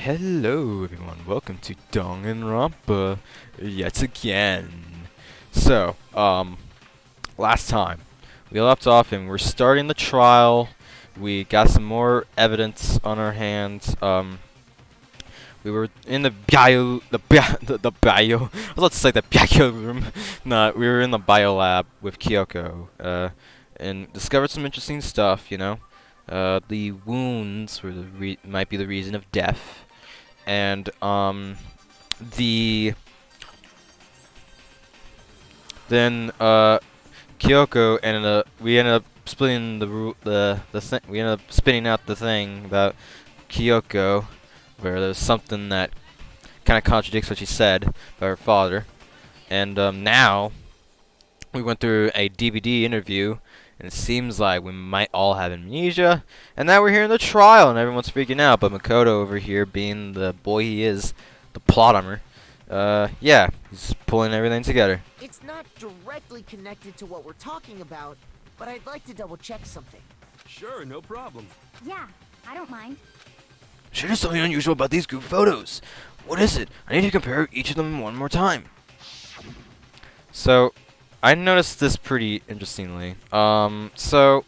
Hello everyone, welcome to Danganronpa yet again. So, last time we left off and we're starting the trial. We got some more evidence on our hands. We were in the bio, I was about to say the bio room. No, we were in the bio lab with Kyoko, and discovered some interesting stuff, you know. The wounds were might be the reason of death. And Kyoko ended up we ended up splitting we ended up spinning out the thing about Kyoko, where there's something that kind of contradicts what she said about her father. And now we went through a DVD interview, and it seems like we might all have amnesia. And now we're here in the trial, and everyone's freaking out. But Makoto over here, being the boy he is, the plot armor, yeah, he's pulling everything together. It's not directly connected to what we're talking about, but I'd like to double check something. Sure, no problem. Yeah, I don't mind. Sure, there's something unusual about these group photos. What is it? I need to compare each of them one more time. So, I noticed this pretty interestingly. So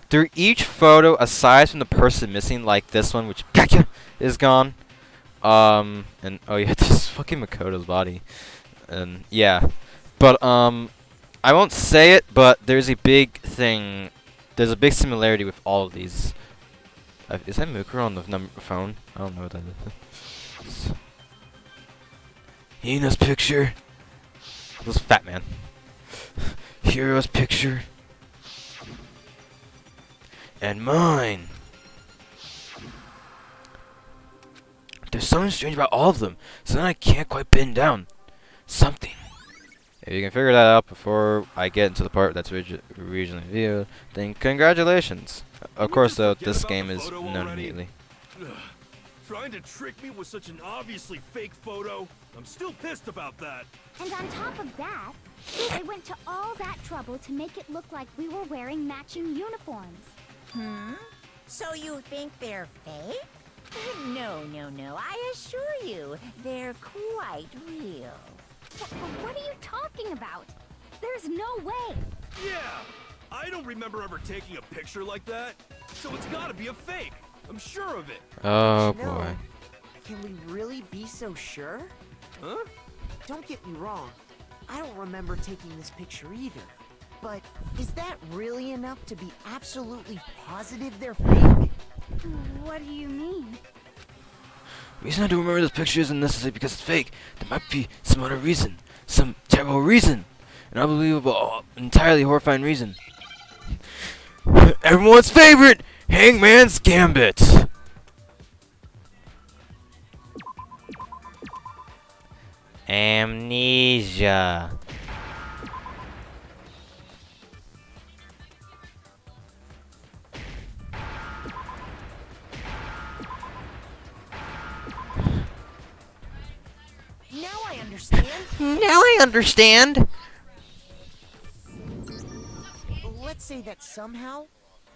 through each photo, aside from the person missing, like this one, which is gone, and oh yeah, this is fucking Makoto's body, and yeah, but I won't say it, but there's a big thing. There's a big similarity with all of these. Is that Mukuro on the phone? I don't know what that is. Hina's picture. This fat man. Hero's picture. And mine. There's something strange about all of them. Something I can't quite pin down. Something. If you can figure that out before I get into the part that's regionally reviewed, then congratulations. Of course, though, this game is known immediately. Trying to trick me with such an obviously fake photo? I'm still pissed about that. And on top of that, they went to all that trouble to make it look like we were wearing matching uniforms. So you think they're fake? No, I assure you, they're quite real. What are you talking about? There's no way. Yeah! I don't remember ever taking a picture like that, so it's gotta be a fake. I'm sure of it. Oh But you know, boy. Can we really be so sure? Huh? Don't get me wrong. I don't remember taking this picture either. But is that really enough to be absolutely positive they're fake? What do you mean? The reason I don't remember this picture isn't necessarily because it's fake. There might be some other reason. Some terrible reason. An unbelievable, entirely horrifying reason. Everyone's favorite! Hangman's Gambit! Amnesia. Now I understand. Now I understand. Let's say that somehow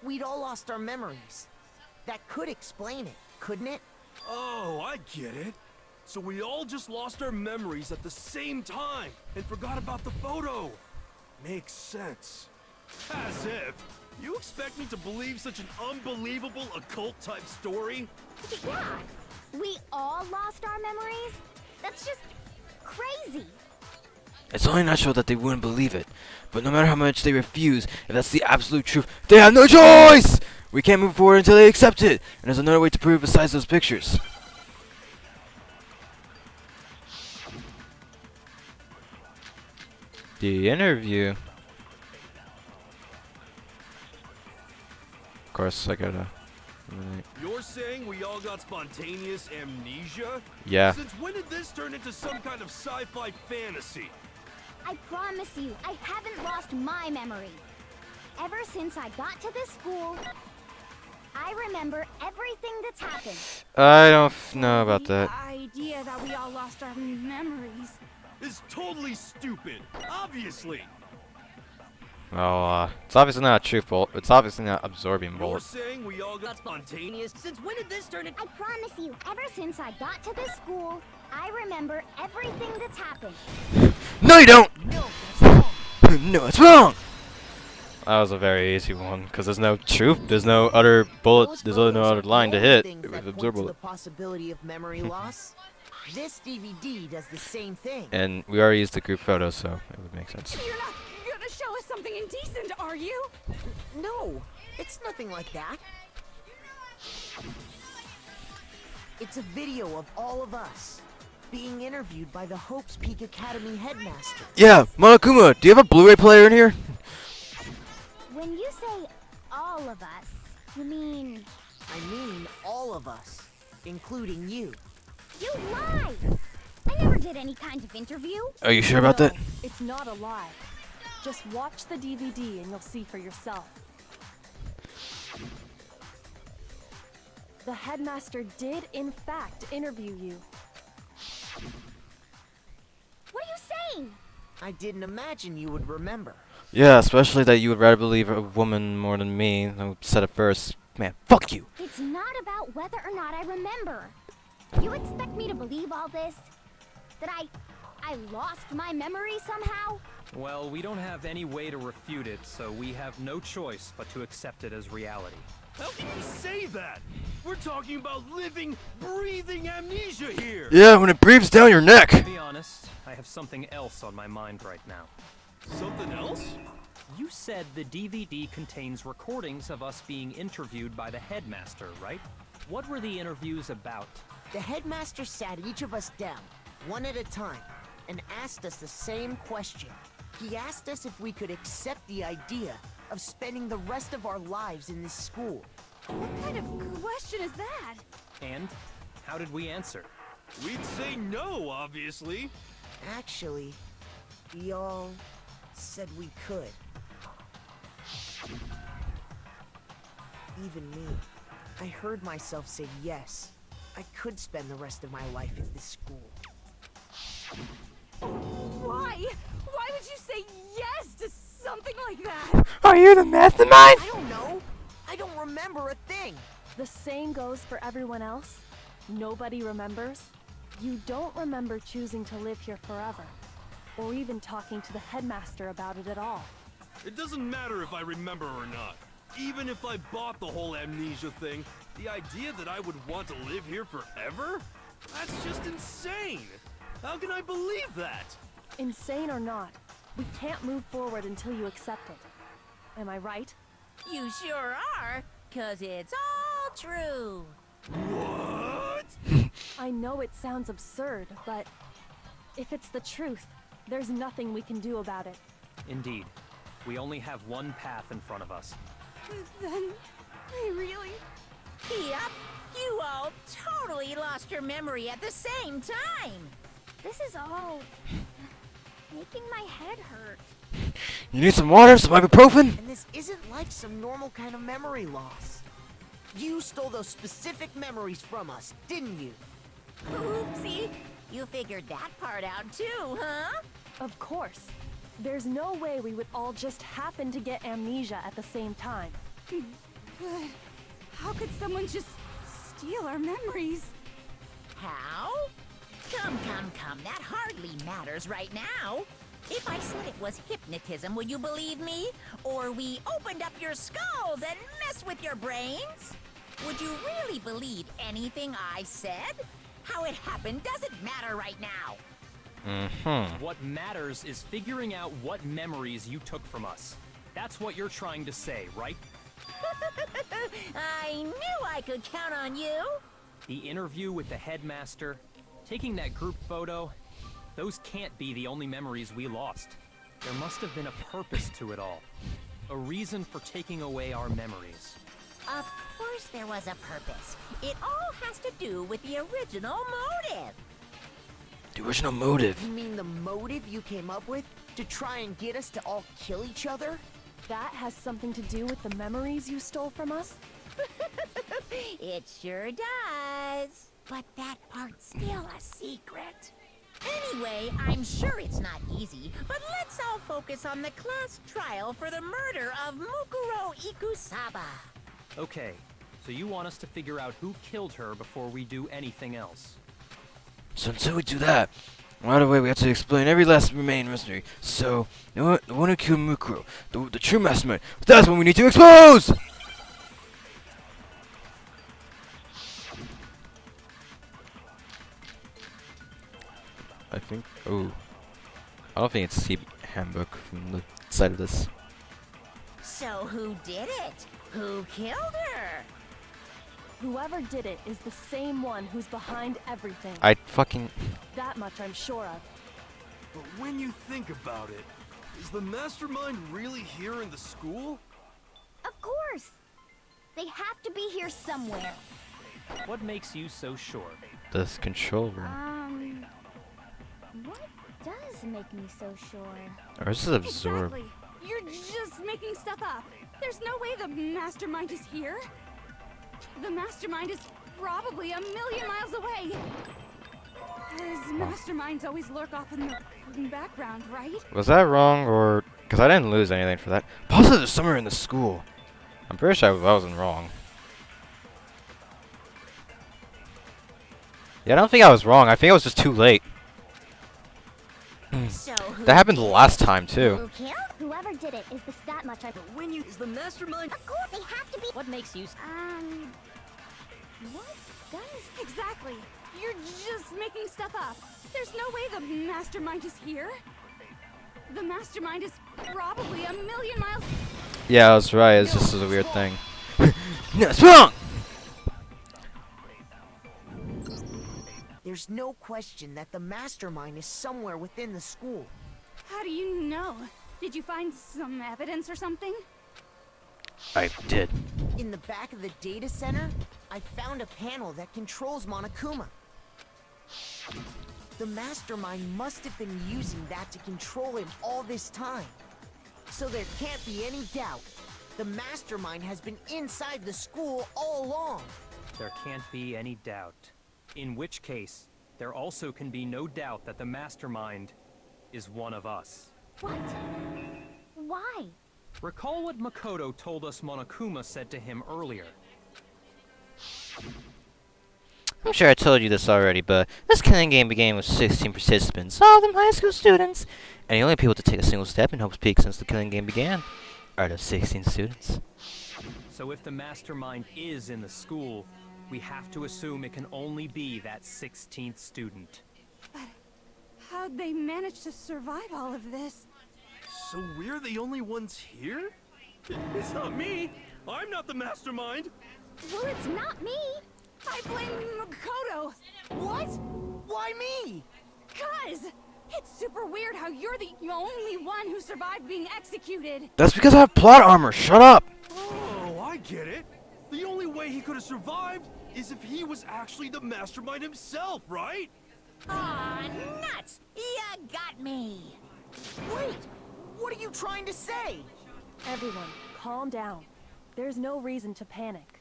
we'd all lost our memories. That could explain it, couldn't it? Oh, I get it. So we all just lost our memories at the same time and forgot about the photo. Makes sense. As if. You expect me to believe such an unbelievable occult-type story? Yeah, we all lost our memories? That's just crazy. It's only natural that they wouldn't believe it. But no matter how much they refuse, if that's the absolute truth, they have no choice! We can't move forward until they accept it. And there's another way to prove besides those pictures. The interview. Of course, I gotta. You're saying we all got spontaneous amnesia? Yeah. Since when did this turn into some kind of sci-fi fantasy? I promise you, I haven't lost my memory. Ever since I got to this school, I remember everything that's happened. I don't know about that. The idea that we all lost our memories. Is totally stupid, obviously. Well, it's obviously not a truth bullet. It's obviously not absorbing You're bullet. saying we all got spontaneous? Since when did this turn into... I promise you, ever since I got to this school, I remember everything that's happened. No, you don't! No, that's wrong. No, it's wrong! That was a very easy one, because there's no truth, there's no other bullet, Those there's no photos other are line to all the hit things with that point absorb to the bullet. possibility of memory loss. This DVD does the same thing. And we already used the group photo, so it would make sense. You're not gonna show us something indecent, are you? No, it's nothing like that. It's a video of all of us being interviewed by the Hope's Peak Academy headmaster. Yeah, Monokuma, do you have a Blu-ray player in here? When you say all of us, you mean I mean all of us, including you. you lied? I never did any kind of interview. Are you sure about that? It's not a lie. Just watch the DVD and you'll see for yourself. The headmaster did, in fact, interview you. What are you saying? I didn't imagine you would remember. Yeah, especially that you would rather believe a woman more than me, who said it first. Man, fuck you! It's not about whether or not I remember. You expect me to believe all this? That I lost my memory somehow? Well, we don't have any way to refute it, so we have no choice but to accept it as reality. How can you say that? We're talking about living, breathing amnesia here. Yeah, when it breathes down your neck! To be honest, I have something else on my mind right now. Something else? You said the DVD contains recordings of us being interviewed by the headmaster, right? What were the interviews about? The headmaster sat each of us down, one at a time, and asked us the same question. He asked us if we could accept the idea of spending the rest of our lives in this school. What kind of question is that? And how did we answer? We'd say no, obviously. Actually, we all said we could. Even me. I heard myself say yes. I could spend the rest of my life in this school. Why? Why would you say yes to something like that? Are you the mastermind? I don't know. I don't remember a thing. The same goes for everyone else. Nobody remembers. You don't remember choosing to live here forever, or even talking to the headmaster about it at all. It doesn't matter if I remember or not. Even if I bought the whole amnesia thing, the idea that I would want to live here forever? That's just insane. How can I believe that? Insane or not, we can't move forward until you accept it. Am I right? You sure are, 'cause it's all true. What? I know it sounds absurd, but if it's the truth, there's nothing we can do about it. Indeed, we only have one path in front of us. Then, I really... Yep, you all totally lost your memory at the same time. This is all making my head hurt. You need some water, some ibuprofen? And this isn't like some normal kind of memory loss. You stole those specific memories from us, didn't you? Oopsie, you figured that part out too, huh? Of course. There's no way we would all just happen to get amnesia at the same time. But how could someone just steal our memories? How? Come, that hardly matters right now. If I said it was hypnotism, would you believe me? Or we opened up your skulls and messed with your brains? Would you really believe anything I said? How it happened doesn't matter right now. Mm-hmm. What matters is figuring out what memories you took from us. That's what you're trying to say, right? I knew I could count on you. The interview with the headmaster, taking that group photo, those can't be the only memories we lost. There must have been a purpose to it all. A reason for taking away our memories. Of course there was a purpose. It all has to do with the original motive. The original motive. You mean the motive you came up with to try and get us to all kill each other? That has something to do with the memories you stole from us? It sure does. But that part's still a secret. Anyway, I'm sure it's not easy, but let's all focus on the class trial for the murder of Mukuro Ikusaba. Okay, so you want us to figure out who killed her before we do anything else. So until we do that, right away we have to explain every last remaining mystery. So, you know what? The one who killed Mukuro, the true mastermind, that's what we need to expose! I think, oh, I don't think it's Happy Havoc from the side of this. So who did it? Who killed her? Whoever did it is the same one who's behind everything. I fucking... That much I'm sure of. But when you think about it, is the mastermind really here in the school? Of course! They have to be here somewhere. What makes you so sure? This control room. What does make me so sure? Or is this absorb? Exactly. You're just making stuff up. There's no way the mastermind is here. The mastermind is probably 1,000,000 miles away. His masterminds always lurk off in the background, right? Was that wrong, or... Because I didn't lose anything for that. Possibly there's somewhere in the school. I'm pretty sure I wasn't wrong. Yeah, I don't think I was wrong. I think I was just too late. So who That happened the last time, too. Who killed? Whoever did it is that much I... When you is the mastermind? Of course, they have to be... What makes you... What does... Exactly. You're just making stuff up. There's no way the mastermind is here. The mastermind is probably 1,000,000 miles... Yeah, I was right. It's just a weird thing. No, it's wrong! There's no question that the mastermind is somewhere within the school. How do you know? Did you find some evidence or something? I did. In the back of the data center, I found a panel that controls Monokuma. The mastermind must have been using that to control him all this time. So there can't be any doubt. The mastermind has been inside the school all along. There can't be any doubt. In which case, there also can be no doubt that the mastermind is one of us. What? Why? Recall what Makoto told us Monokuma said to him earlier. I'm sure I told you this already, but this killing game began with 16 participants, all of them high school students. And the only people to take a single step in Hope's Peak since the killing game began are those 16 students. So if the mastermind is in the school, we have to assume it can only be that 16th student. But how'd they manage to survive all of this? So we're the only ones here? It's not me! I'm not the mastermind! Well, it's not me. I blame Makoto. What? Why me? 'Cause it's super weird how you're the only one who survived being executed. That's because I have plot armor. Shut up! Oh, I get it! The only way he could have survived is if he was actually the mastermind himself, right? Aw, nuts! Ya got me! Wait! What are you trying to say? Everyone, calm down. There's no reason to panic.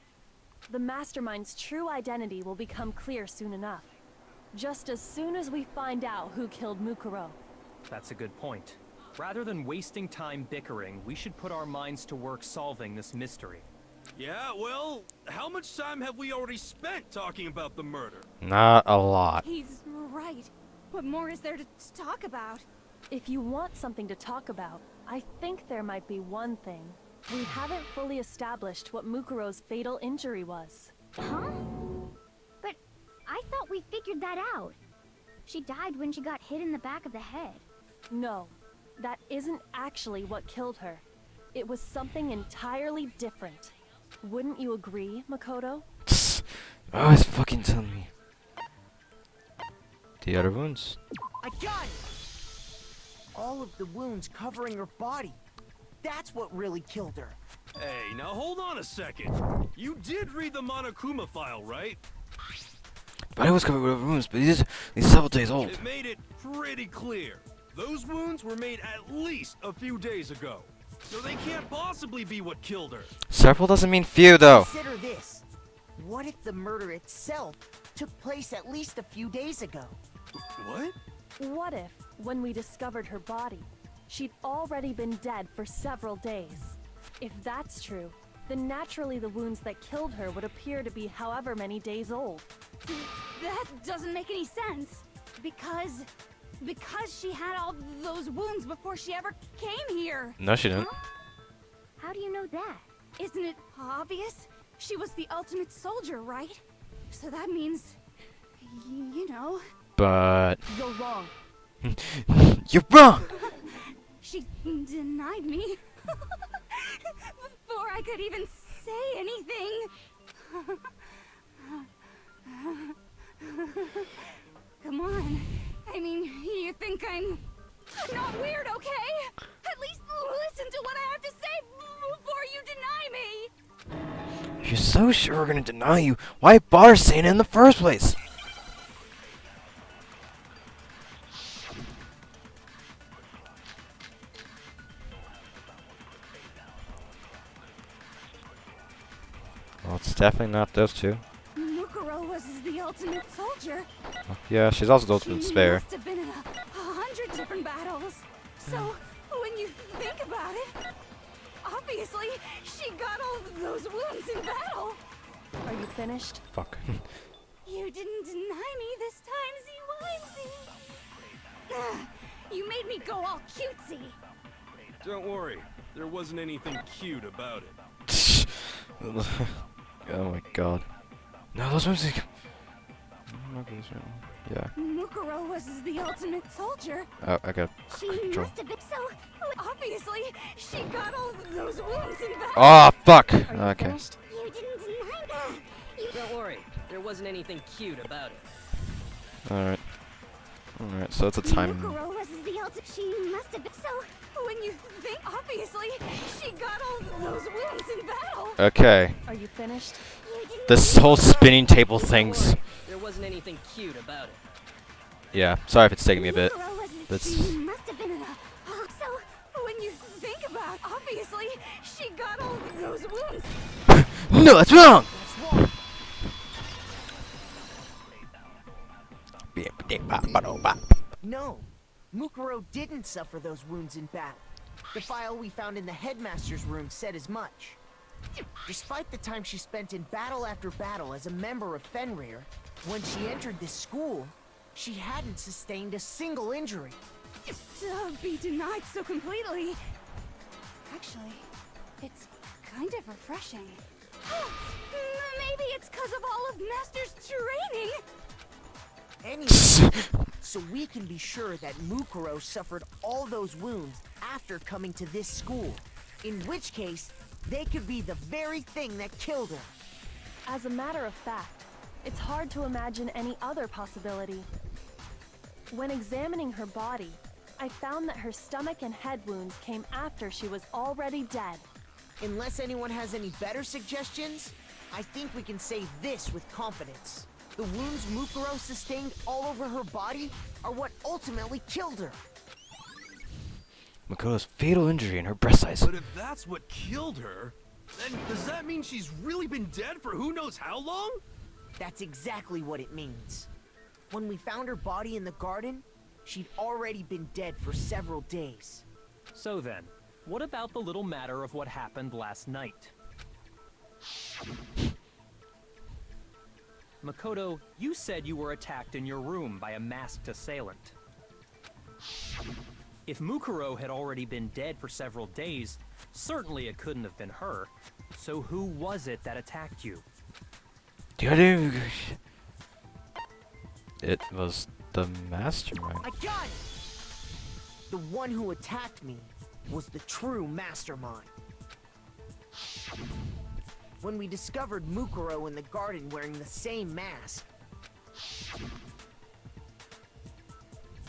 The mastermind's true identity will become clear soon enough. Just as soon as we find out who killed Mukuro. That's a good point. Rather than wasting time bickering, we should put our minds to work solving this mystery. Yeah, well, how much time have we already spent talking about the murder? Not a lot. He's right. What more is there to talk about? If you want something to talk about, I think there might be one thing. We haven't fully established what Mukuro's fatal injury was. Huh? But I thought we figured that out. She died when she got hit in the back of the head. No, that isn't actually what killed her. It was something entirely different. Wouldn't you agree, Makoto? Always fucking tell me. The other wounds. I got it! All of the wounds covering her body. That's what really killed her. Hey, now hold on a second. You did read the Monokuma file, right? Body was covered with wounds, but he's several days old. It made it pretty clear. Those wounds were made at least a few days ago. So they can't possibly be what killed her. Several doesn't mean few, though. Consider this. What if the murder itself took place at least a few days ago? What? What if, when we discovered her body, she'd already been dead for several days? If that's true, then naturally the wounds that killed her would appear to be however many days old. That doesn't make any sense. Because she had all those wounds before she ever came here. No, she didn't. How do you know that? Isn't it obvious? She was the ultimate soldier, right? So that means, you know, But You're wrong. you're wrong. she denied me before I could even say anything. Come on. I mean, you think I'm not weird, okay? At least listen to what I have to say before you deny me. If you're so sure we're gonna deny you, why bother saying it in the first place? Well, it's definitely not those two. Mukuro was the ultimate soldier. Yeah, she's also the ultimate She spare. must have been in 100 different battles. So, when you think about it, obviously, she got all those wounds in battle. Are you finished? Fuck. You didn't deny me this time, Z-Wimsy. You made me go all cutesy. Don't worry, there wasn't anything cute about it. Oh my god. No, those ones. Yeah. Mukuro was the ultimate soldier. Oh, I got She control. must have been so. Obviously, she got all those wounds in battle. Oh, fuck. Are you Okay. finished? You didn't deny me. Don't worry, there wasn't anything cute about it. Alright. Alright, so it's a time. Mukuro was the ultimate. She must have been so. When you think, obviously, she got all those wounds in battle. Okay. Are you finished? You didn't This whole spinning table things. There wasn't anything cute about it. Yeah, sorry if it's taking me a bit. Mukuro was- That's. She must have been in a. So, when you think about, obviously, she got all those wounds. No, that's wrong! No, Mukuro didn't suffer those wounds in battle. The file we found in the headmaster's room said as much. Despite the time she spent in battle after battle as a member of Fenrir, when she entered this school, she hadn't sustained a single injury. To be denied so completely. Actually, it's kind of refreshing. Maybe it's because of all of Master's training. Anyway, so we can be sure that Mukuro suffered all those wounds after coming to this school. In which case, they could be the very thing that killed her. As a matter of fact, it's hard to imagine any other possibility. When examining her body, I found that her stomach and head wounds came after she was already dead. Unless anyone has any better suggestions, I think we can say this with confidence. The wounds Mukuro sustained all over her body are what ultimately killed her. Makoto's fatal injury in her breast size. But if that's what killed her, then does that mean she's really been dead for who knows how long? That's exactly what it means. When we found her body in the garden, she'd already been dead for several days. So then, what about the little matter of what happened last night? Makoto, you said you were attacked in your room by a masked assailant. If Mukuro had already been dead for several days, certainly it couldn't have been her. So who was it that attacked you? It was the mastermind. I got it! The one who attacked me was the true mastermind. When we discovered Mukuro in the garden wearing the same mask,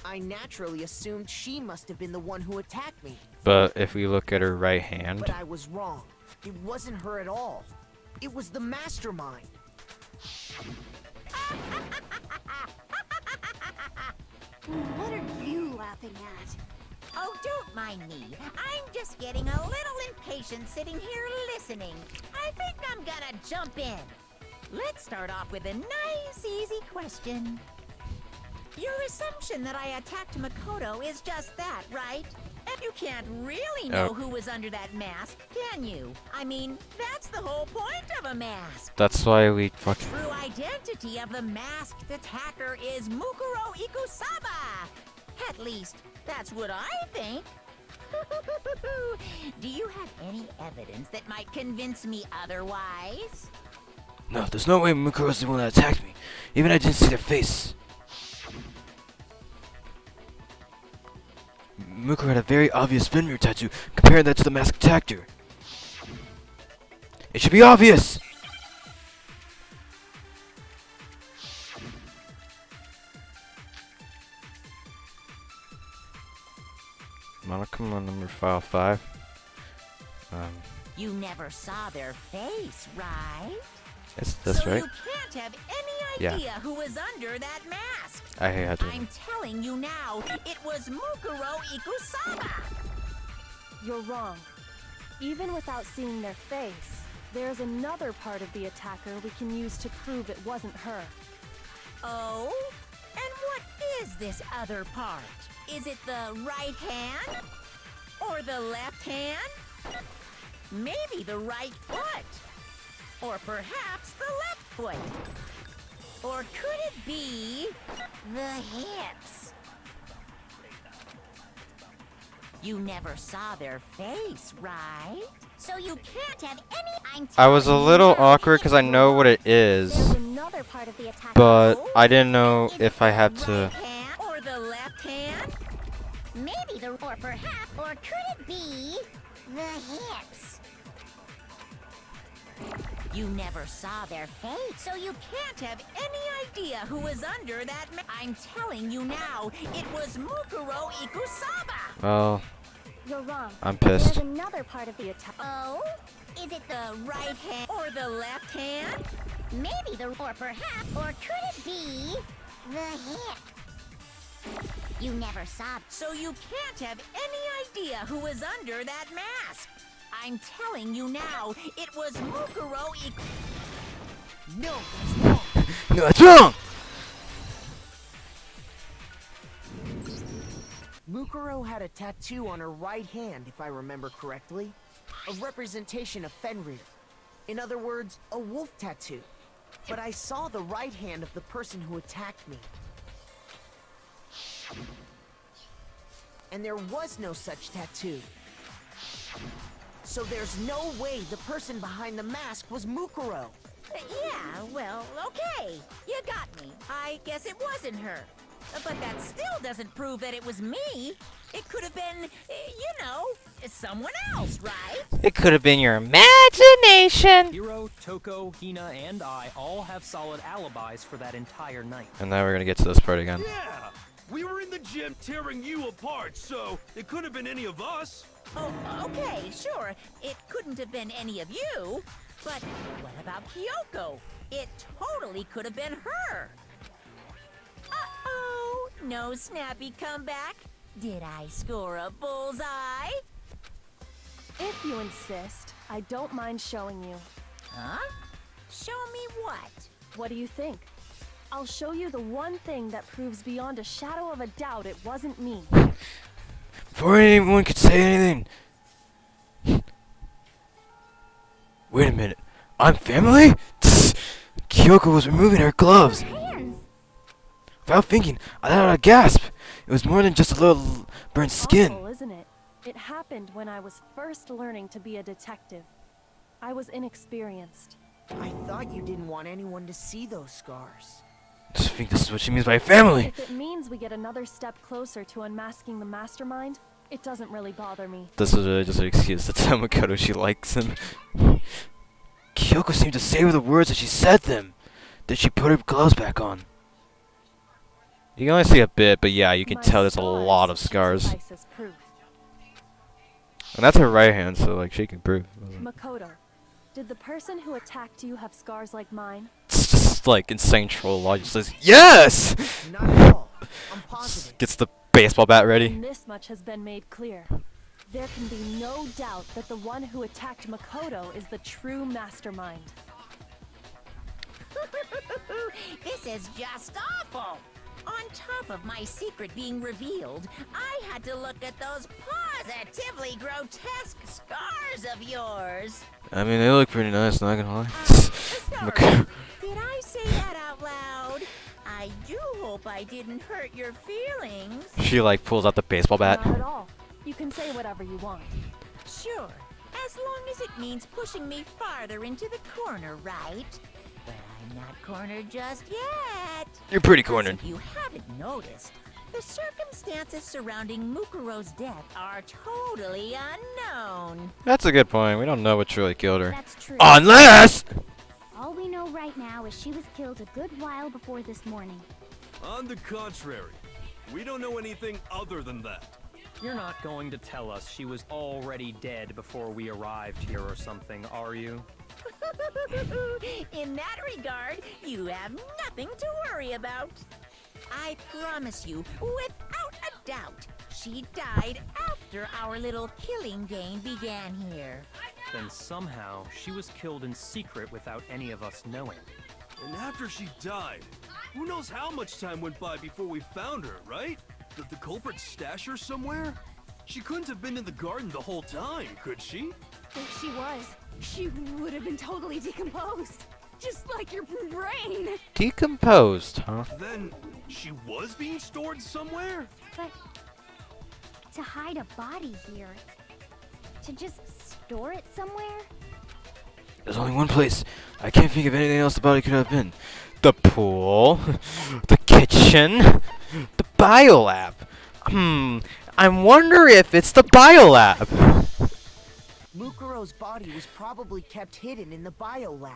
I naturally assumed she must have been the one who attacked me. But if we look at her right hand, But I was wrong. It wasn't her at all. It was the mastermind. What are you laughing at? Oh, don't mind me. I'm just getting a little impatient sitting here listening. I think I'm gonna jump in. Let's start off with a nice, easy question. Your assumption that I attacked Makoto is just that, right? And you can't really know who was under that mask, can you? I mean, that's the whole point of a mask. That's why we fucking. True identity of the masked attacker is Mukuro Ikusaba. At least, that's what I think. Do you have any evidence that might convince me otherwise? No, there's no way Mukuro's the one that attacked me. Even I didn't see their face. Mukuro had a very obvious Fenrir tattoo. Compare that to the masked attacker. It should be obvious! Monochrome number file 5. You never saw their face, right? Is this so right? you can't have any idea Yeah. who was under that mask. I had to. I'm telling you now, it was Mukuro Ikusaba. You're wrong. Even without seeing their face, there's another part of the attacker we can use to prove it wasn't her. Oh? And what is this other part? Is it the right hand? Or the left hand? Maybe the right foot? Or perhaps the left foot? Or could it be the hips? You never saw their face, right? So you can't have any. I was a little awkward because I know what it There's is, another part of the attack. but I didn't know Is if it I the had right to. hand or the left hand? Maybe the or perhaps or could it be the hips? You never saw their face, so you can't have any idea who was under that I'm telling you now, it was Mukuro Ikusaba! Well, You're wrong. I'm There's pissed. another part of the attack. Oh? Is it the right hand or the left hand? Maybe the or perhaps or could it be the hip? You never saw. So you can't have any idea who was under that mask. I'm telling you now, it was Mukuro No, that's wrong. No, that's wrong! Mukuro had a tattoo on her right hand, if I remember correctly. A representation of Fenrir. In other words, a wolf tattoo. But I saw the right hand of the person who attacked me. And there was no such tattoo. So there's no way the person behind the mask was Mukuro. Yeah, well, okay. You got me. I guess it wasn't her. But that still doesn't prove that it was me. It could have been, you know, someone else, right? It could have been your imagination! Hiro, Toko, Hina, and I all have solid alibis for that entire night. And now we're gonna get to this part again. Yeah! We were in the gym tearing you apart, so it could have been any of us. Oh, okay, sure. It couldn't have been any of you. But what about Kyoko? It totally could have been her. Uh-oh, no snappy comeback. Did I score a bullseye? If you insist, I don't mind showing you. Huh? Show me what? What do you think? I'll show you the one thing that proves beyond a shadow of a doubt it wasn't me. Before anyone could say anything. Wait a minute. I'm family? Kyoko was removing her gloves. Hands. Without thinking, I let out a gasp. It was more than just a little burnt skin. Awful, isn't it? It happened when I was first learning to be a detective. I was inexperienced. I thought you didn't want anyone to see those scars. I think this is what she means by family. If it means we get another step closer to unmasking the mastermind, it doesn't really bother me. This is really just an excuse to tell Makoto she likes him. Kyoko seemed to savor the words as she said them. Then she put her gloves back on. You can only see a bit, but yeah, you can My tell there's a scars lot of should scars. suffice as proof. And that's her right hand, so like she can prove. Makoto, did the person who attacked you have scars like mine? It's just like insane troll logic. Says yes. Not at all. I'm positive. Gets the baseball bat ready. And this much has been made clear. There can be no doubt that the one who attacked Makoto is the true mastermind. This is just awful. On top of my secret being revealed, I had to look at those positively grotesque scars of yours. I mean, they look pretty nice, not gonna lie. Sorry, did I say that out loud? I do hope I didn't hurt your feelings. She like pulls out the baseball bat. Not at all. You can say whatever you want. Sure, as long as it means pushing me farther into the corner, right? But I'm not cornered just yet. You're pretty 'Cause cornered. If you haven't noticed, the circumstances surrounding Mukuro's death are totally unknown. That's a good point. We don't know what truly killed her. That's true. Unless! All we know right now is she was killed a good while before this morning. On the contrary, we don't know anything other than that. You're not going to tell us she was already dead before we arrived here or something, are you? In that regard, you have nothing to worry about. I promise you, without a doubt, she died after our little killing game began here. Then somehow she was killed in secret without any of us knowing. And after she died, who knows how much time went by before we found her, right? Did the culprit stash her somewhere? She couldn't have been in the garden the whole time, could she? If she was, she would have been totally decomposed. Just like your brain. Decomposed, huh? Then she was being stored somewhere? But to hide a body here, to just store it somewhere? There's only one place. I can't think of anything else the body could have been. The pool, the kitchen, the biolab. I wonder if it's the biolab. Mukuro's body was probably kept hidden in the biolab.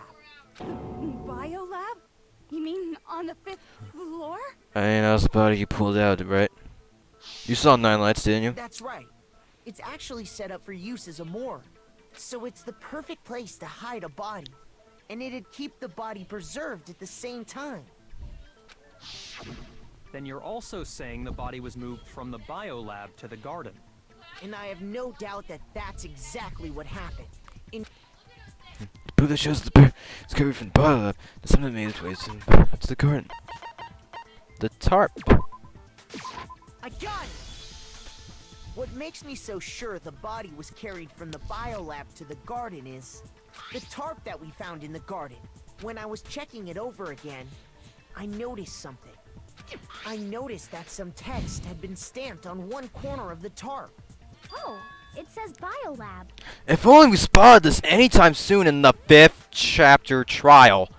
Biolab? You mean on the 5th floor? I mean, that was the body you pulled out, right? You saw 9 lights, didn't you? That's right. It's actually set up for use as a morgue. So it's the perfect place to hide a body. And it'd keep the body preserved at the same time. Then you're also saying the body was moved from the biolab to the garden. And I have no doubt that that's exactly what happened. The proof that shows the bear is carried from the biolab to something made its way to the garden. The tarp. I got it! What makes me so sure the body was carried from the biolab to the garden is the tarp that we found in the garden. When I was checking it over again, I noticed something. I noticed that some text had been stamped on one corner of the tarp. Oh, it says biolab. If only we spotted this anytime soon in the 5th chapter trial.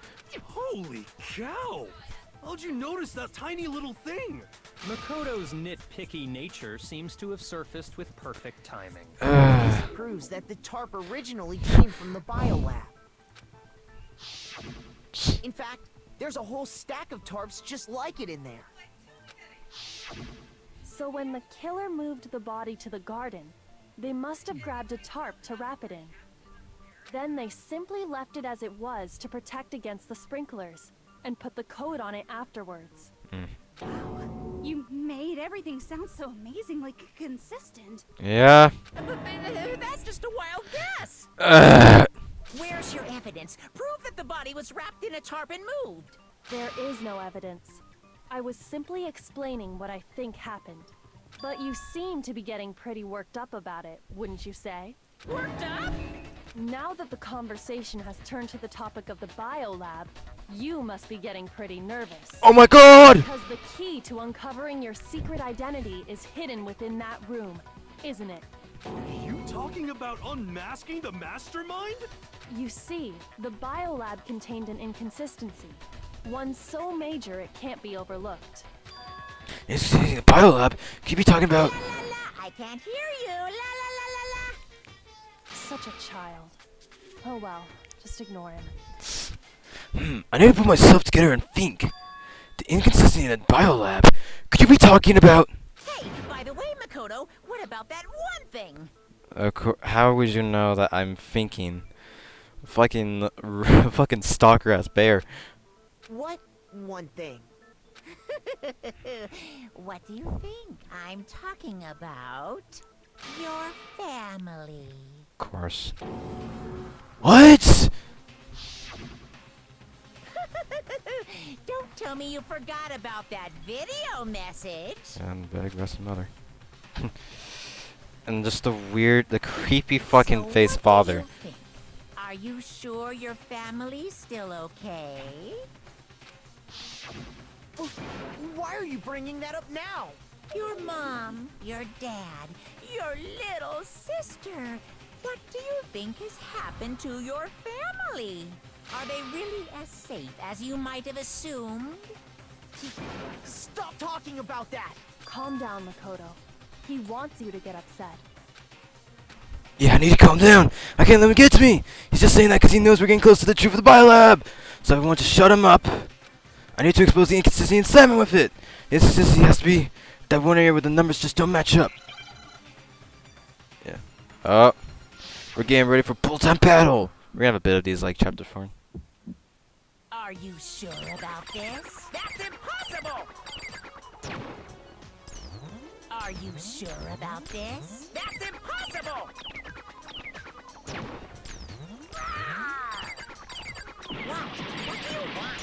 Holy cow! How'd you notice that tiny little thing? Makoto's nitpicky nature seems to have surfaced with perfect timing. This proves that the tarp originally came from the biolab. In fact, there's a whole stack of tarps just like it in there. So when the killer moved the body to the garden, they must have grabbed a tarp to wrap it in. Then they simply left it as it was to protect against the sprinklers, and put the coat on it afterwards. Wow, you made everything sound so amazingly consistent. Yeah. That's just a wild guess. Where's your evidence? Prove that the body was wrapped in a tarp and moved. There is no evidence. I was simply explaining what I think happened. But you seem to be getting pretty worked up about it, wouldn't you say? Worked up? Now that the conversation has turned to the topic of the biolab, you must be getting pretty nervous. Oh my god! Because the key to uncovering your secret identity is hidden within that room, isn't it? You talking about unmasking the mastermind? You see, the biolab contained an inconsistency. One so major it can't be overlooked. It's the biolab. Keep you talking about? La la la, I can't hear you. La la la la la. Such a child. Oh well, just ignore him. I need to put myself together and think. The inconsistency in the biolab. Could you be talking about? Hey, by the way, Makoto, what about that one thing? How would you know that I'm thinking? Fucking stalker ass bear. What one thing? What do you think I'm talking about? Your family. Of course. What? Don't tell me you forgot about that video message. And beg rest mother. And just the creepy fucking So face what do father. you think? Are you sure your family's still okay? Why are you bringing that up now? Your mom, your dad, your little sister. What do you think has happened to your family? Are they really as safe as you might have assumed? Stop talking about that! Calm down, Makoto. He wants you to get upset. Yeah, I need to calm down. I can't let him get to me. He's just saying that because he knows we're getting close to the truth of the biolab. So I want to shut him up. I need to expose the inconsistency and Simon with it. The inconsistency has to be that one area where the numbers just don't match up. Yeah. Oh. We're getting ready for full-time battle. We're gonna have a bit of these like chapter 4. Are you sure about this? That's impossible! Are you sure about this? That's impossible! What? What do you want?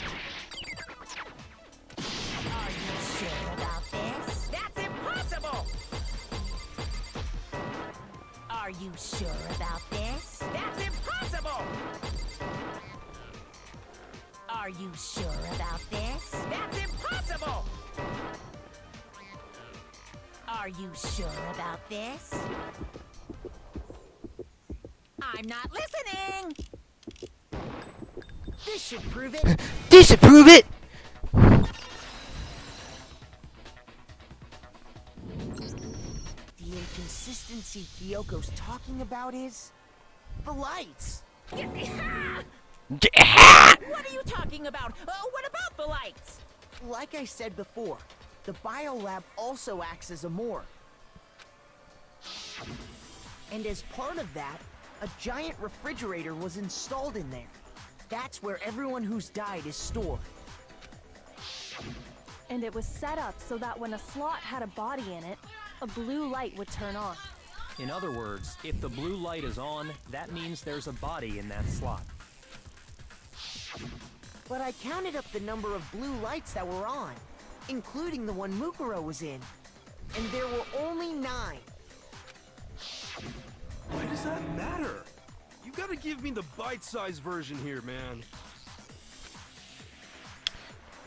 Are you sure about this? That's impossible! Are you sure about this? That's impossible! Are you sure about this? That's impossible! Are you sure about this? I'm not listening! This should prove it! This should prove it! The inconsistency Kyoko's talking about is... the lights! What are you talking about? What about the lights? Like I said before, the biolab also acts as a morgue. And as part of that, a giant refrigerator was installed in there. That's where everyone who's died is stored. And it was set up so that when a slot had a body in it, a blue light would turn on. In other words, if the blue light is on, that means there's a body in that slot. But I counted up the number of blue lights that were on, including the one Mukuro was in. And there were only 9. Why does that matter? You gotta give me the bite-sized version here, man.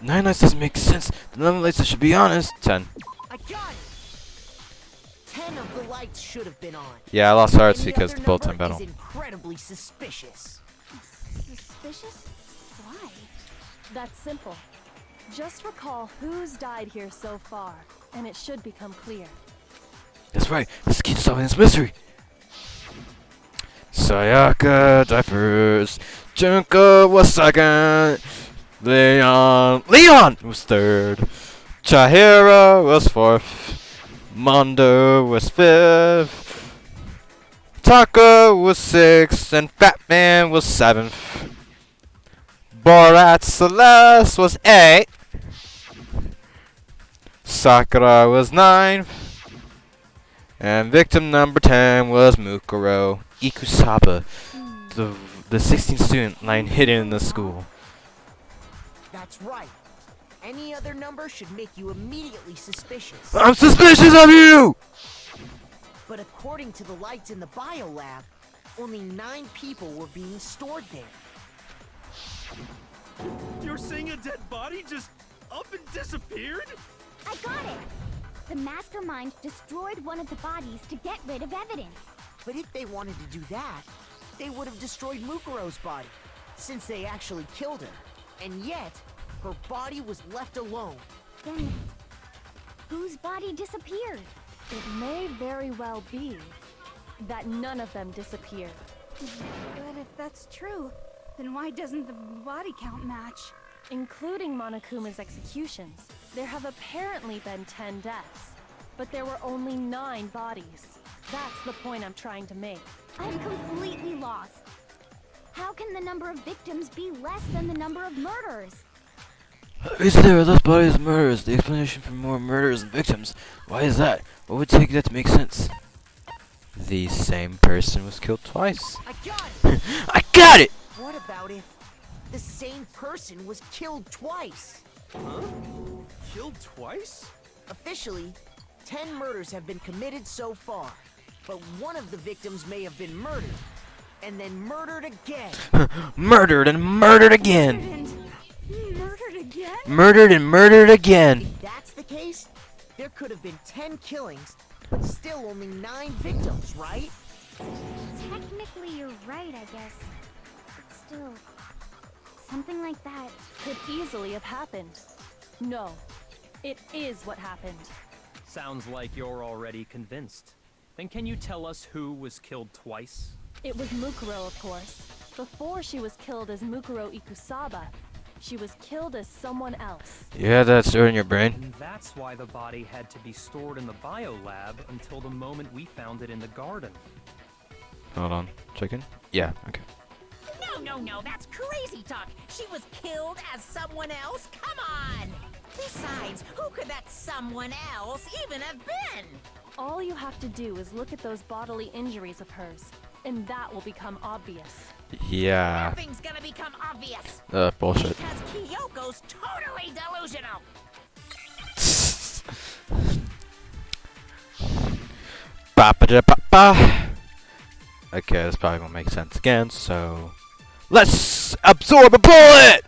9 lights doesn't make sense. The number of lights that should be on is 10. I got it! 10 of the lights should have been on. Yeah, I lost hearts And the because other the full-time number battle. is incredibly suspicious. Suspicious? Why? That's simple. Just recall who's died here so far, and it should become clear. That's right. Let's keep solving this mystery. Sayaka died first. Junko was second. Leon was third. Chihiro was fourth. Mondo was fifth. Taka was sixth, and Fatman was seventh. Borat Celeste was 8. Sakura was 9. And victim number 10 was Mukuro Ikusaba, the 16th student lying hidden in the school. That's right. Any other number should make you immediately suspicious. I'm suspicious of you! But according to the lights in the biolab, only 9 people were being stored there. You're saying a dead body just up and disappeared? I got it! The mastermind destroyed one of the bodies to get rid of evidence. But if they wanted to do that, they would have destroyed Mukuro's body, since they actually killed her. And yet, her body was left alone. Then, whose body disappeared? It may very well be that none of them disappeared. But if that's true, then why doesn't the body count match? Including Monokuma's executions, there have apparently been 10 deaths, but there were only 9 bodies. That's the point I'm trying to make. I'm completely lost. How can the number of victims be less than the number of murders? Is there less bodies than murders? The explanation for more murders than victims. Why is that? What would take that to make sense? The same person was killed twice. I got it! I got it! What about if the same person was killed twice? Huh? Killed twice? Officially, 10 murders have been committed so far, but one of the victims may have been murdered, and then murdered again. Murdered and murdered again. And murdered again? Murdered and murdered again. If that's the case, there could have been 10 killings, but still only 9 victims, right? Technically, you're right, I guess. But still, something like that. Could easily have happened. No, it is what happened. Sounds like you're already convinced. Then can you tell us who was killed twice? It was Mukuro, of course. Before she was killed as Mukuro Ikusaba, she was killed as someone else. You had that stored in your brain? And that's why the body had to be stored in the biolab until the moment we found it in the garden. Hold on. Chicken? Yeah, okay. No, that's crazy talk. She was killed as someone else? Come on! Besides, who could that someone else even have been? All you have to do is look at those bodily injuries of hers, and that will become obvious. Yeah. Nothing's gonna become obvious. Bullshit. Because Kyoko's totally delusional. Ba-ba-da-ba-ba. Okay, this probably won't make sense again, so... Let's absorb a bullet!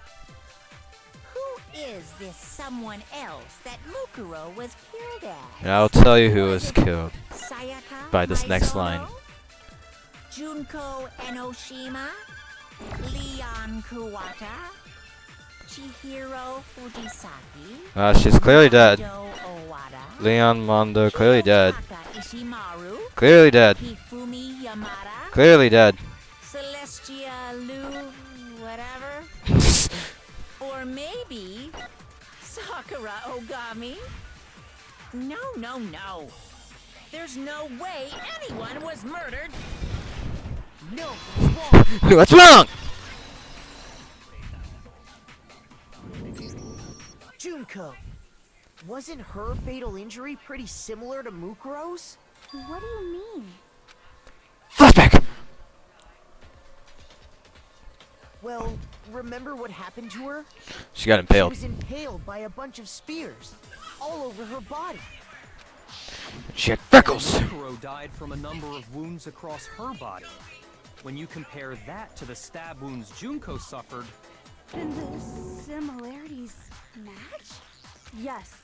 Who is this someone else that Mukuro was killed as? And I'll tell you who was killed Sayaka by this next Maizono? line. Junko Enoshima? Leon Kuwata? Chihiro Fujisaki? She's clearly dead. Mondo Owada? Leon Mondo, clearly dead. Shirotaka Ishimaru? Clearly dead. Hifumi Yamada? Clearly dead. Celestia Lu... whatever? Or maybe... Sakura Ogami? No. There's no way anyone was murdered. No, it's wrong. No, that's wrong! Junko, wasn't her fatal injury pretty similar to Mukuro's? What do you mean? Flashback! Well, remember what happened to her? She got She impaled. was impaled by a bunch of spears, all over her body. She had freckles! Mukuro died from a number of wounds across her body. When you compare that to the stab wounds Junko suffered, And the similarities match? Yes,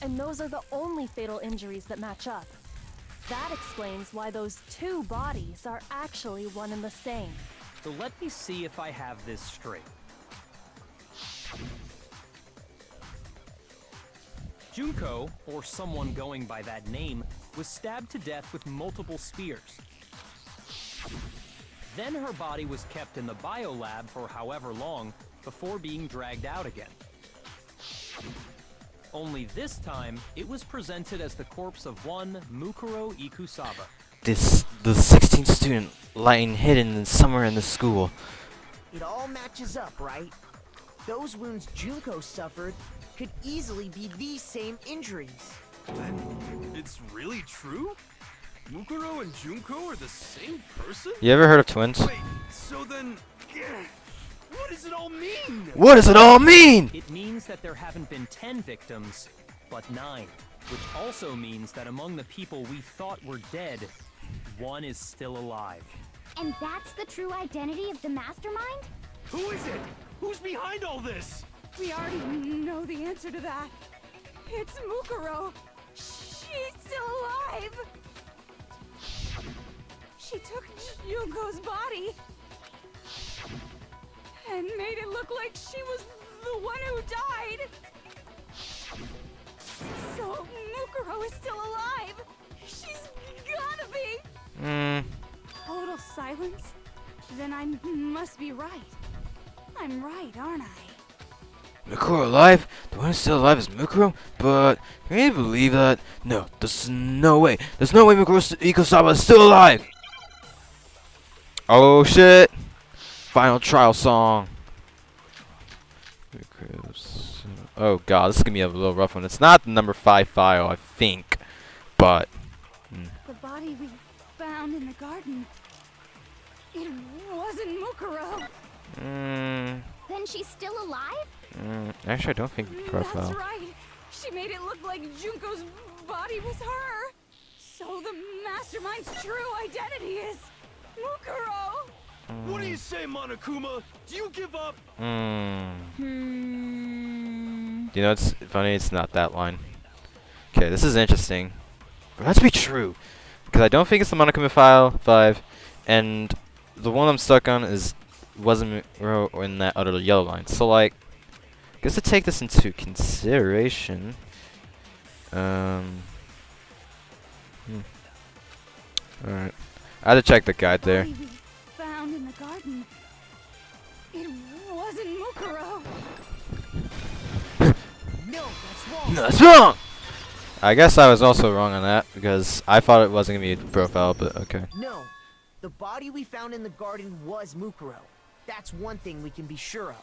and those are the only fatal injuries that match up. That explains why those two bodies are actually one and the same. so let me see if I have this straight. Junko, or someone going by that name, was stabbed to death with multiple spears. Then her body was kept in the biolab for however long before being dragged out again. Only this time, it was presented as the corpse of one Mukuro Ikusaba. The 16th student lying hidden somewhere in the school. It all matches up, right? Those wounds Junko suffered could easily be these same injuries. Then it's really true? Mukuro and Junko are the same person? You ever heard of twins? Wait, so then... what does it all mean? What does it all mean? It means that there haven't been 10 victims, but 9. Which also means that among the people we thought were dead, one is still alive. And that's the true identity of the mastermind? Who is it? Who's behind all this? We already know the answer to that. It's Mukuro. She's still alive. She took Junko's body and made it look like she was the one who died. So Mukuro is still alive. She's gotta be. Total silence? Then I must be right. I'm right, aren't I? Mukuro alive? The one who's still alive is Mukuro? But can you believe that? No, there's no way. There's no way Mukuro Ikusaba is still alive! Oh shit! Final trial song. Oh god, this is gonna be a little rough one. It's not the number 5 file, I think. But The body we found in the garden. It wasn't Mukuro. Then she's still alive? Actually, I don't think profile. That's right. She made it look like Junko's body was her. So the Mastermind's true identity is Mukuro. What do you say, Monokuma? Do you give up? You know, it's funny. It's not that line. Okay, this is interesting. It has to be true, because I don't think it's the Monokuma file 5, and the one I'm stuck on wasn't in that other yellow line. So like, I guess to take this into consideration, alright, I had to check the guide there. Body we found in the garden. It wasn't Mukuro. No, that's wrong. No, that's wrong. I guess I was also wrong on that because I thought it wasn't gonna be a profile, but okay. No, the body we found in the garden was Mukuro. That's one thing we can be sure of.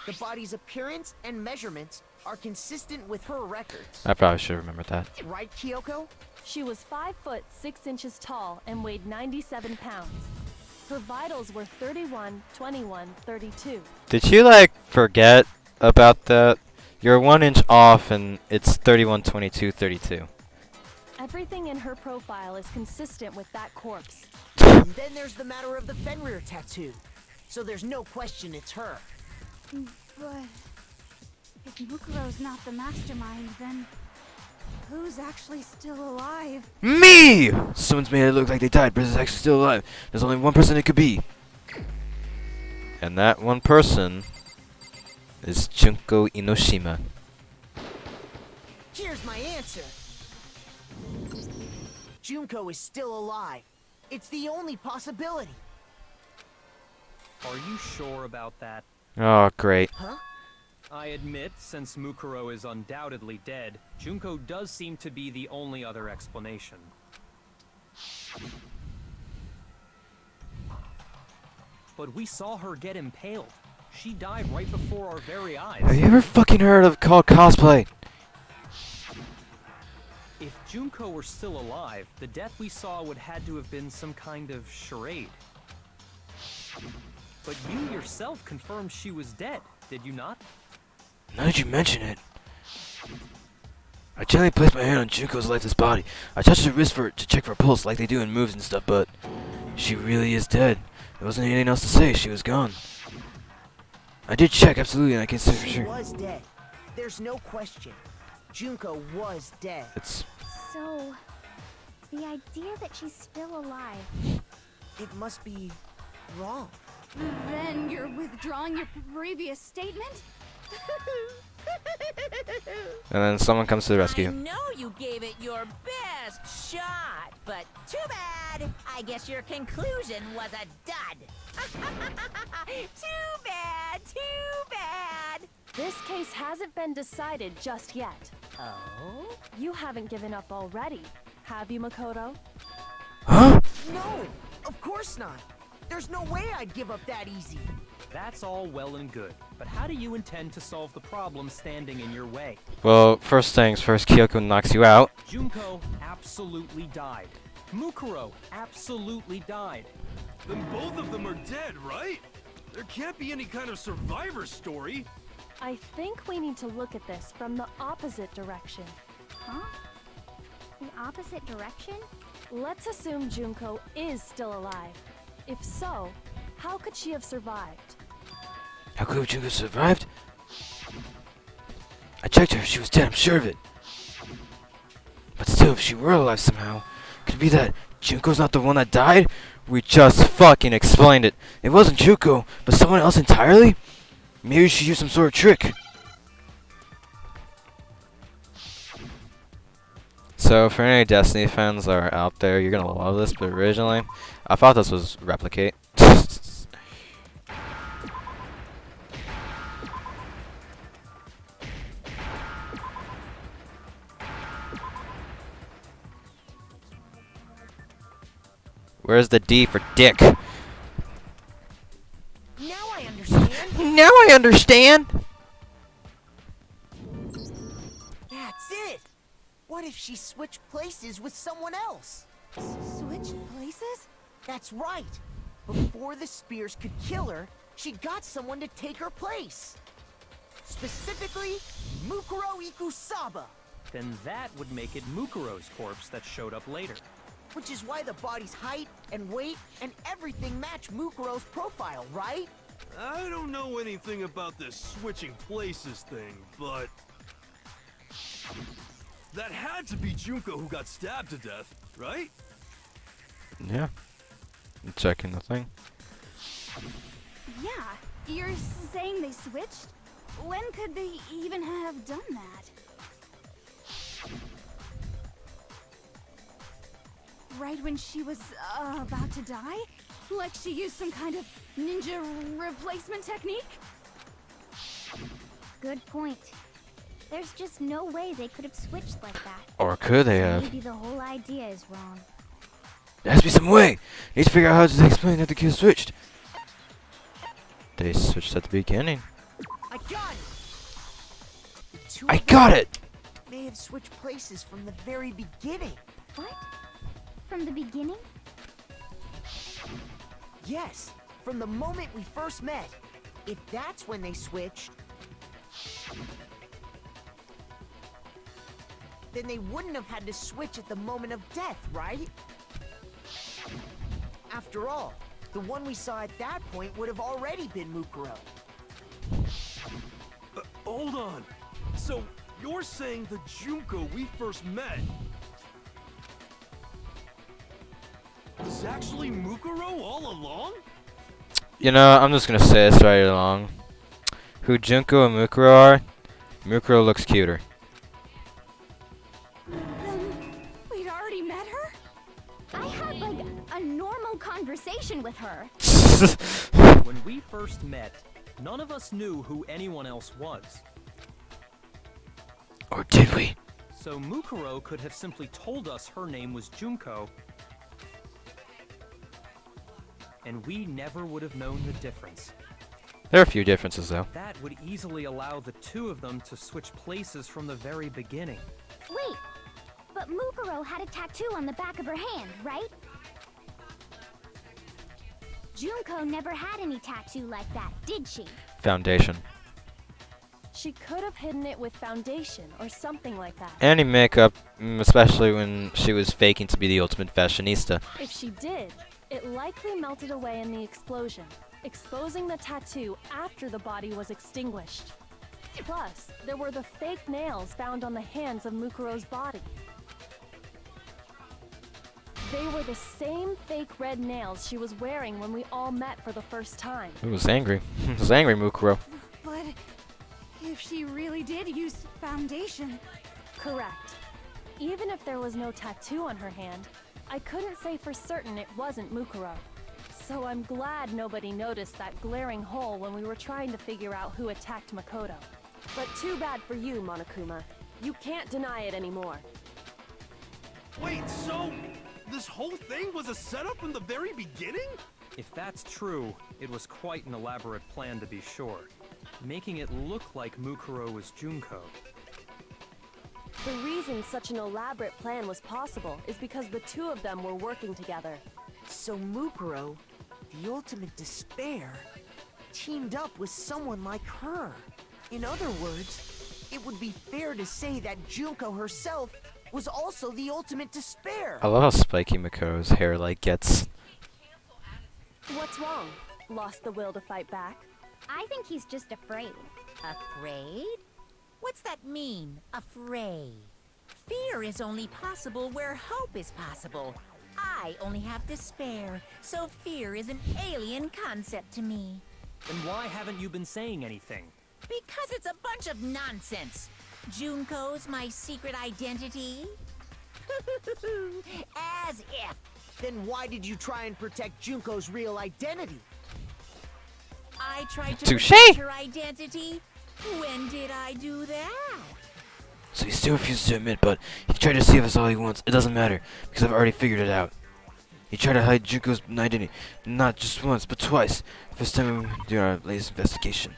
The body's appearance and measurements are consistent with her records. I probably should have remembered that. Right, Kyoko? She was 5 foot 6 inches tall and weighed 97 pounds. Her vitals were 31, 21, 32. Did you like forget about that? You're 1 inch off and it's 31, 22, 32. Everything in her profile is consistent with that corpse. And then there's the matter of the Fenrir tattoo. So there's no question it's her. But if Mukuro's not the mastermind, then who's actually still alive? Me! Someone's made it look like they died, but it's actually still alive. There's only one person it could be. And that one person is Junko Inoshima. Here's my answer. Junko is still alive. It's the only possibility. Are you sure about that? Oh, great. Huh? I admit, since Mukuro is undoubtedly dead, Junko does seem to be the only other explanation. But we saw her get impaled. She died right before our very eyes. Have you ever fucking heard of called cosplay? If Junko were still alive, the death we saw would had to have been some kind of charade. But you yourself confirmed she was dead, did you not? Now that you mention it, I gently placed my hand on Junko's lifeless body. I touched her wrist to check for a pulse like they do in movies and stuff, but she really is dead. There wasn't anything else to say. She was gone. I did check, absolutely, and I can say for She sure. was dead. There's no question. Junko was dead. It's So, the idea that she's still alive. It must be wrong. Then you're withdrawing your previous statement? and then someone comes to the I rescue. know you gave it your best shot, but too bad. I guess your conclusion was a dud. Too bad, too bad. This case hasn't been decided just yet. Oh? You haven't given up already, have you, Makoto? Huh? No, of course not. There's no way I'd give up that easy. That's all well and good, but how do you intend to solve the problem standing in your way? Well, first things first, Kyoko knocks you out. Junko absolutely died. Mukuro absolutely died. Then both of them are dead, right? There can't be any kind of survivor story. I think we need to look at this from the opposite direction. Huh? The opposite direction? Let's assume Junko is still alive. If so, how could she have survived? How could Junko survived? I checked her. She was dead. I'm sure of it. But still, if she were alive somehow, could it be that Junko's not the one that died? We just fucking explained it. It wasn't Junko, but someone else entirely? Maybe she used some sort of trick. So, for any Destiny fans that are out there, you're gonna love this, but originally, I thought this was Replicate. Where's the D for dick? Now I understand. Now I understand! That's it. What if she switched places with someone else? Switch places? That's right. Before the spears could kill her, She got someone to take her place. Specifically, Mukuro Ikusaba. Then that would make it Mukuro's corpse that showed up later. Which is why the body's height and weight and everything match Mukuro's profile, right? I don't know anything about this switching places thing, but... that had to be Junko who got stabbed to death, right? Yeah. I'm checking the thing. Yeah, you're saying they switched? When could they even have done that? Right when she was about to die? Like she used some kind of ninja replacement technique? Good point. There's just no way they could have switched like that. Or could they have? Maybe the whole idea is wrong. There has to be some way! Need to figure out how to explain that the kids switched. They switched at the beginning. I got it! The two I of got them it! may have switched places from the very beginning. What? From the beginning? Yes, from the moment we first met. If that's when they switched, then they wouldn't have had to switch at the moment of death, right? After all, the one we saw at that point would have already been Mukuro. Hold on. So, you're saying the Junko we first met was actually Mukuro all along? You know, I'm just gonna say this right along. Who Junko and Mukuro are, Mukuro looks cuter. Then we'd already met her? I had like a normal conversation with her. When we first met, none of us knew who anyone else was. Or did we? So Mukuro could have simply told us her name was Junko, and we never would have known the difference. There are a few differences though. That would easily allow the two of them to switch places from the very beginning. Wait, but Mukuro had a tattoo on the back of her hand, right? Junko never had any tattoo like that, did she? Foundation. She could have hidden it with foundation or something like that. Any makeup, especially when she was faking to be the ultimate fashionista. If she did, it likely melted away in the explosion, exposing the tattoo after the body was extinguished. Plus, there were the fake nails found on the hands of Mukuro's body. They were the same fake red nails she was wearing when we all met for the first time. It was angry. It was angry, Mukuro. But if she really did use foundation... Correct. Even if there was no tattoo on her hand, I couldn't say for certain it wasn't Mukuro. So I'm glad nobody noticed that glaring hole when we were trying to figure out who attacked Makoto. But too bad for you, Monokuma. You can't deny it anymore. Wait, so this whole thing was a setup from the very beginning? If that's true, it was quite an elaborate plan to be sure, making it look like Mukuro was Junko. The reason such an elaborate plan was possible is because the two of them were working together. So Mukuro, the ultimate despair, teamed up with someone like her. In other words, it would be fair to say that Junko herself was also the ultimate despair. I love how spiky Makoto's hair gets. What's wrong? Lost the will to fight back? I think he's just afraid. Afraid? What's that mean, afraid? Fear is only possible where hope is possible. I only have despair, so fear is an alien concept to me. Then why haven't you been saying anything? Because it's a bunch of nonsense. Junko's my secret identity? As if. Then why did you try and protect Junko's real identity? I tried to Touché. protect her identity. When did I do that? So he still refuses to admit, but he tried to save us all he wants. It doesn't matter, because I've already figured it out. He tried to hide Junko's identity, not just once, but twice. First time we do our latest investigation.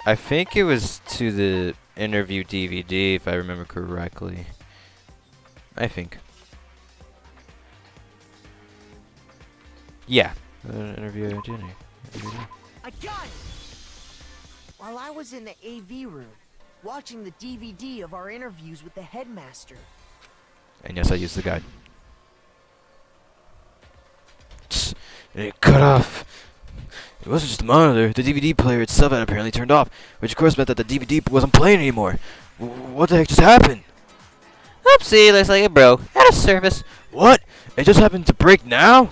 I think it was to the interview DVD, if I remember correctly. I think. Yeah, Interview identity. I got it! While I was in the AV room, watching the DVD of our interviews with the headmaster. And yes, I used the guide. And it cut off. It wasn't just the monitor. The DVD player itself had apparently turned off, which of course meant that the DVD wasn't playing anymore. What the heck just happened? Oopsie, looks like it broke. Out of service. What? It just happened to break now?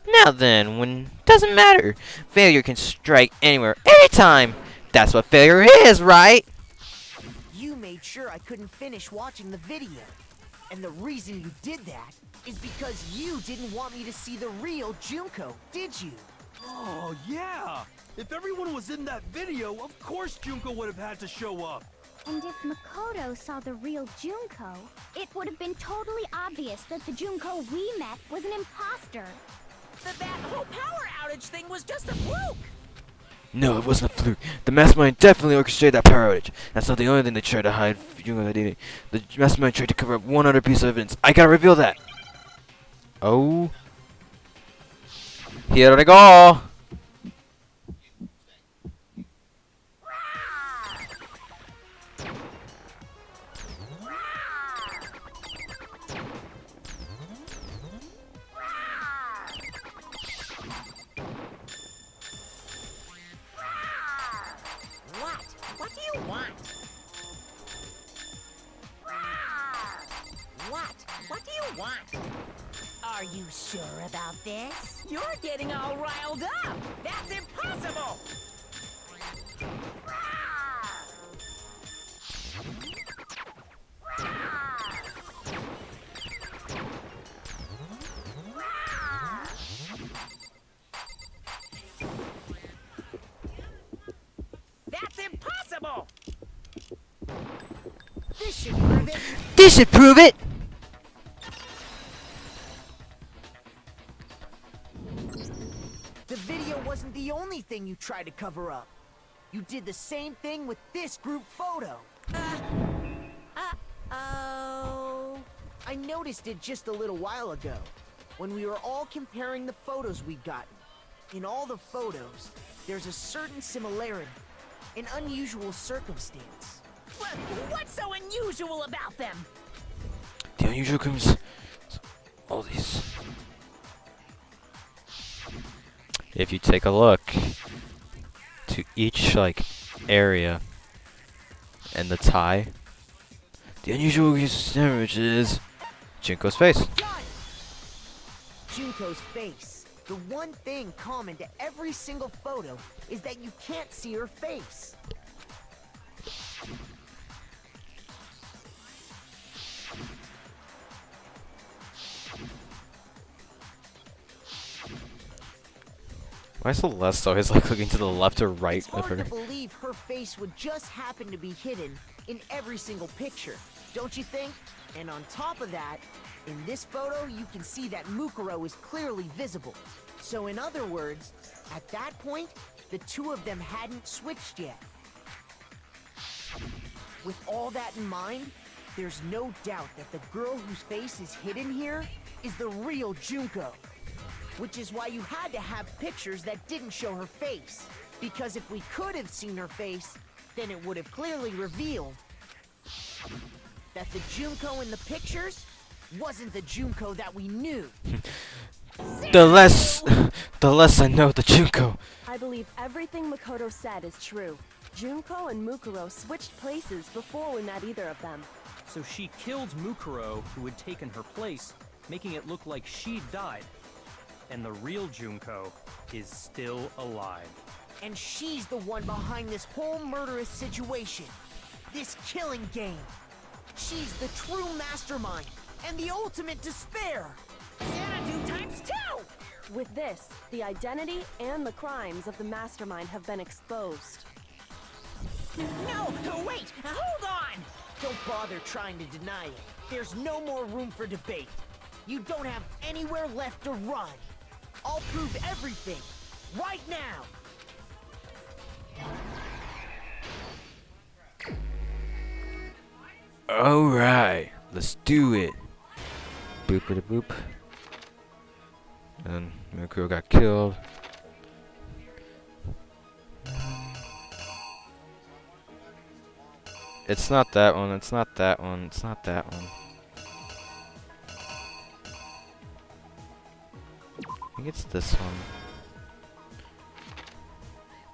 Now then, when doesn't matter. Failure can strike anywhere, anytime. That's what failure is, right? You made sure I couldn't finish watching the video. And the reason you did that is because you didn't want me to see the real Junko, did you? Oh, yeah! If everyone was in that video, of course Junko would have had to show up. And if Makoto saw the real Junko, it would have been totally obvious that the Junko we met was an imposter. That whole power outage thing was just a fluke. No, it wasn't a fluke. The mastermind definitely orchestrated that power outage. That's not the only thing they tried to hide from Junko's identity. The mastermind tried to cover up one other piece of evidence. I gotta reveal that. Oh. Here I go. What do you want? What do you want? Are you sure about this? You're getting all riled up. That's impossible. That's impossible. This should prove it. This should prove it. The video wasn't the only thing you tried to cover up. You did the same thing with this group photo. Oh. I noticed it just a little while ago, when we were all comparing the photos we'd gotten. In all the photos, there's a certain similarity, an unusual circumstance. What's so unusual about them? The unusual comes. All these. If you take a look to each area and the tie, the unusual image is Junko's face. Junko's face. The one thing common to every single photo is that you can't see her face. Why is Celeste always looking to the left or right It's of hard her? to believe her face would just happen to be hidden in every single picture, don't you think? And on top of that, in this photo, you can see that Mukuro is clearly visible. So in other words, at that point, the two of them hadn't switched yet. With all that in mind, there's no doubt that the girl whose face is hidden here is the real Junko. Which is why you had to have pictures that didn't show her face. Because if we could have seen her face, then it would have clearly revealed that the Junko in the pictures wasn't the Junko that we knew. The less I know the Junko. I believe everything Makoto said is true. Junko and Mukuro switched places before we met either of them. So she killed Mukuro, who had taken her place, making it look like she'd died. And the real Junko is still alive. And she's the one behind this whole murderous situation. This killing game. She's the true mastermind and the ultimate despair. Xanadu times 2! With this, the identity and the crimes of the mastermind have been exposed. No, wait, hold on! Don't bother trying to deny it. There's no more room for debate. You don't have anywhere left to run. I'll prove everything, right now! Alright, let's do it. Boop-a-da-boop. And Mukuro got killed. It's not that one, it's not that one, it's not that one. I think it's this one.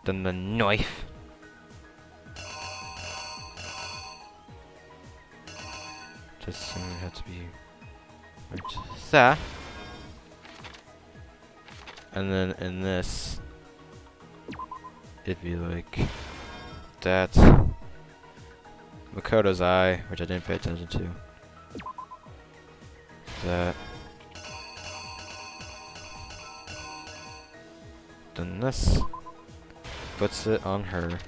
Then the knife. Just assume it had to be right there. And then in this, it'd be like that. Makoto's eye, which I didn't pay attention to. That. Then this puts it on her.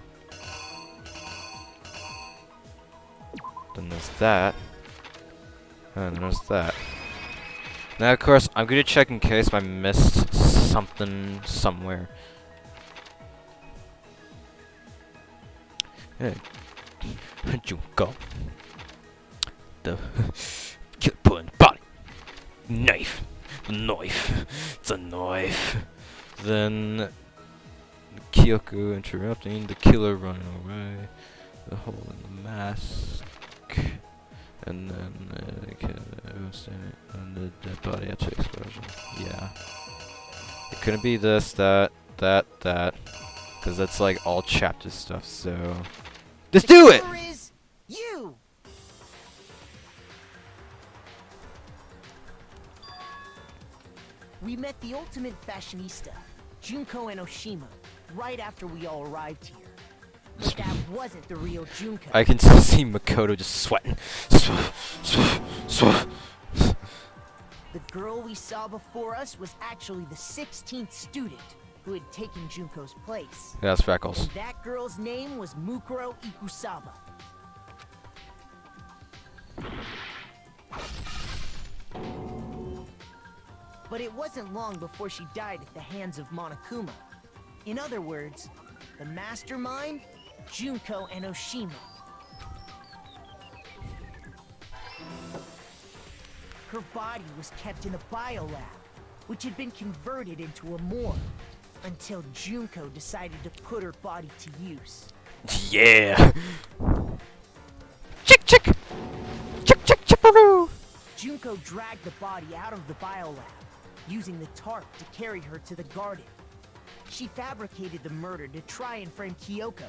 Then there's that. And there's that. Now, of course, I'm gonna check in case I missed something somewhere. Hey. Junko. The killer put in the body. Knife. The knife. It's a knife. Then Kyoko interrupting the killer running away. The hole in the mask. And then and the dead body after explosion. Yeah. It couldn't be this, that. Because that's like all chapter stuff, so. Just do it! Is you! We met the ultimate fashionista, Junko Enoshima, right after we all arrived here. But that wasn't the real Junko. I can see Makoto just sweating. The girl we saw before us was actually the 16th student who had taken Junko's place. Yeah, that's Freckles. And that girl's name was Mukuro Ikusaba. But it wasn't long before she died at the hands of Monokuma. In other words, the mastermind, Junko Enoshima. Her body was kept in a biolab, which had been converted into a morgue, until Junko decided to put her body to use. Yeah! Chick chick! Chick chick chipperoo! Junko dragged the body out of the biolab, using the tarp to carry her to the garden. She fabricated the murder to try and frame Kyoko,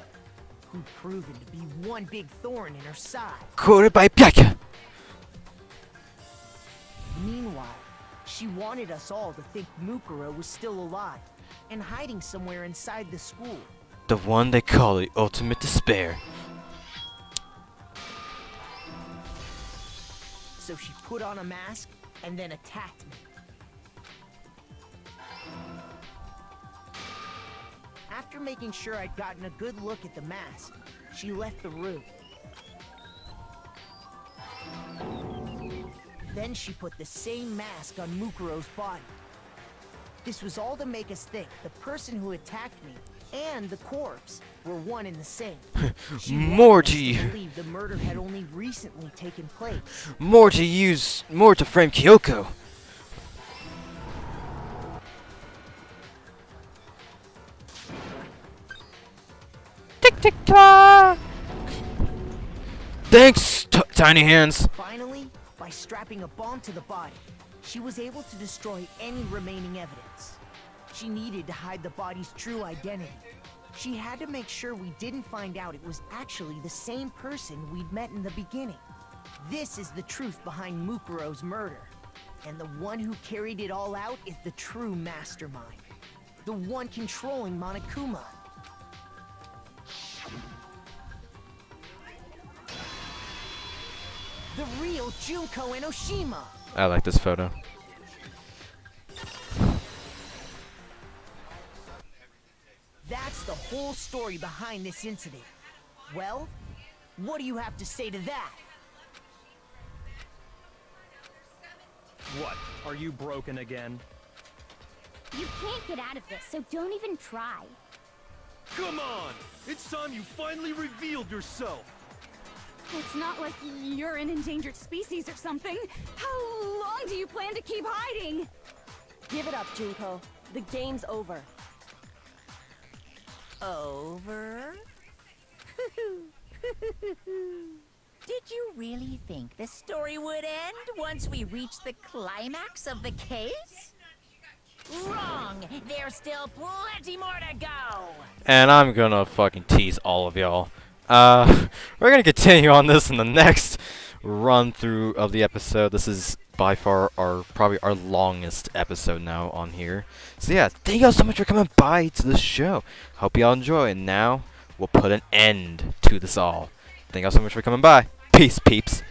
who'd proven to be one big thorn in her side. Quarter by Pyaka! Meanwhile, she wanted us all to think Mukuro was still alive and hiding somewhere inside the school. The one they call the ultimate despair. So she put on a mask and then attacked me. After making sure I'd gotten a good look at the mask, she left the room. Then she put the same mask on Mukuro's body. This was all to make us think the person who attacked me and the corpse were one and the same. Morty! I believe the murder had only recently taken place. More to frame Kyoko. Tick tick tock! Thanks, tiny hands. Finally, by strapping a bomb to the body, she was able to destroy any remaining evidence. She needed to hide the body's true identity. She had to make sure we didn't find out it was actually the same person we'd met in the beginning. This is the truth behind Mukuro's murder. And the one who carried it all out is the true mastermind. The one controlling Monokuma. The real Junko Enoshima. I like this photo. That's the whole story behind this incident. Well, what do you have to say to that? What? Are you broken again? You can't get out of this, so don't even try. Come on! It's time you finally revealed yourself! It's not like you're an endangered species or something. How long do you plan to keep hiding? Give it up, Junko. The game's over. Over? Did you really think the story would end once we reached the climax of the case? Wrong! There's still plenty more to go! And I'm gonna fucking tease all of y'all. We're gonna continue on this in the next run through of the episode. This is by far probably our longest episode now on here. So yeah, thank y'all so much for coming by to the show. Hope y'all enjoy. And now we'll put an end to this all. Thank y'all so much for coming by. Peace, peeps.